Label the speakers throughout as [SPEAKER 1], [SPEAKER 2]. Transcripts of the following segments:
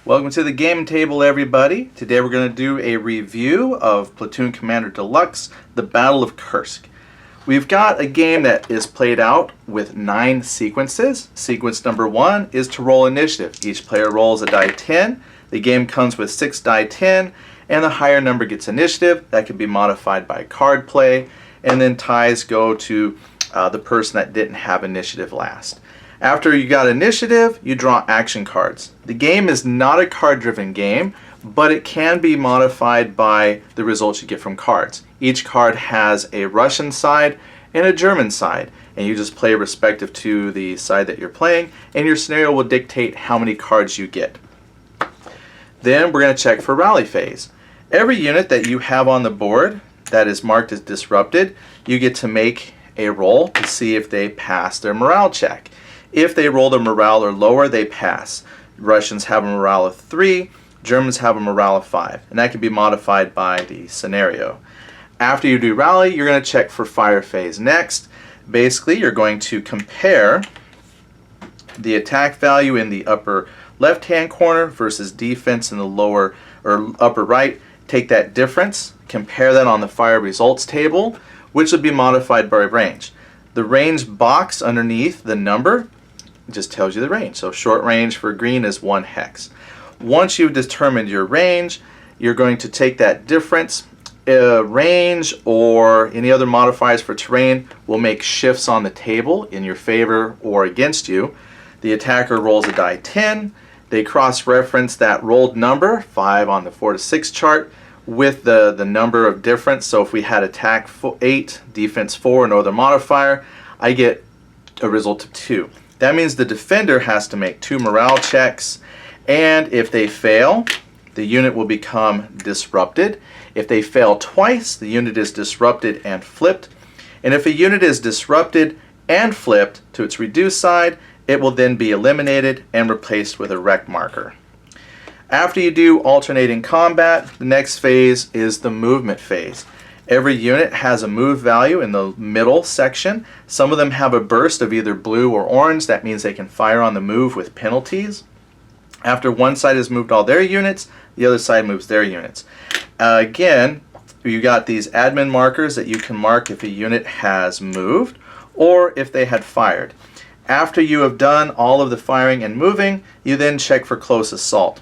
[SPEAKER 1] Welcome to the game table, everybody. Today we're going to do a review of Platoon Commander Deluxe, the Battle of Kursk. We've got a game that is played out with 9 sequences. Sequence number 1 is to roll initiative. Each player rolls a die 10. The game comes with 6 die 10, and the higher number gets initiative. That can be modified by card play, and then ties go to the person that didn't have initiative last. After you got initiative, you draw action cards. The game is not a card-driven game, but it can be modified by the results you get from cards. Each card has a Russian side and a German side, and you just play respective to the side that you're playing, and your scenario will dictate how many cards you get. Then we're going to check for rally phase. Every unit that you have on the board that is marked as disrupted, you get to make a roll to see if they pass their morale check. If they roll a morale or lower, they pass. Russians have a morale of 3, Germans have a morale of 5, and that can be modified by the scenario. After you do rally, you're going to check for fire phase next. Basically, you're going to compare the attack value in the upper left-hand corner versus defense in the lower or upper right. Take that difference, compare that on the fire results table, which would be modified by range. The range box underneath the number just tells you the range. So short range for green is 1 hex. Once you've determined your range, you're going to take that difference. Range or any other modifiers for terrain will make shifts on the table in your favor or against you. The attacker rolls a die 10. They cross-reference that rolled number, 5 on the 4 to 6 chart, with the number of difference. So if we had attack 8, defense 4, no other modifier, I get a result of 2. That means the defender has to make 2 morale checks, and if they fail, the unit will become disrupted. If they fail twice, the unit is disrupted and flipped. And if a unit is disrupted and flipped to its reduced side, it will then be eliminated and replaced with a wreck marker. After you do alternating combat, the next phase is the movement phase. Every unit has a move value in the middle section. Some of them have a burst of either blue or orange. That means they can fire on the move with penalties. After one side has moved all their units, the other side moves their units. Again, you got these admin markers that you can mark if a unit has moved or if they had fired. After you have done all of the firing and moving, you then check for close assault.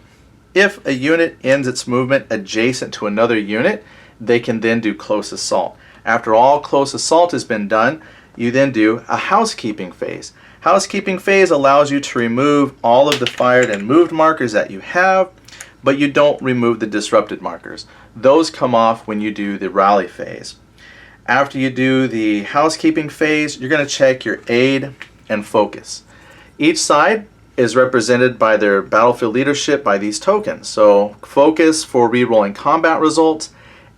[SPEAKER 1] If a unit ends its movement adjacent to another unit, they can then do close assault. After all close assault has been done, you then do a housekeeping phase. Housekeeping phase allows you to remove all of the fired and moved markers that you have, but you don't remove the disrupted markers. Those come off when you do the rally phase. After you do the housekeeping phase, you're going to check your aid and focus. Each side is represented by their battlefield leadership by these tokens. So focus for re-rolling combat results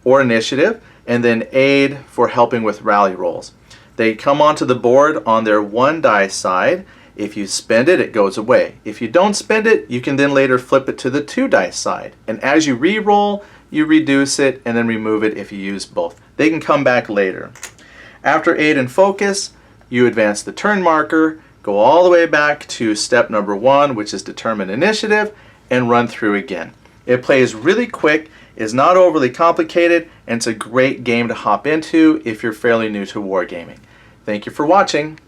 [SPEAKER 1] or initiative, and then aid for helping with rally rolls. They come onto the board on their 1 die side. If you spend it, it goes away. If you don't spend it, you can then later flip it to the 2 die side. And as you re-roll, you reduce it and then remove it if you use both. They can come back later. After aid and focus, you advance the turn marker, go all the way back to step number 1, which is determine initiative, and run through again. It plays really quick, is not overly complicated, and it's a great game to hop into if you're fairly new to wargaming. Thank you for watching.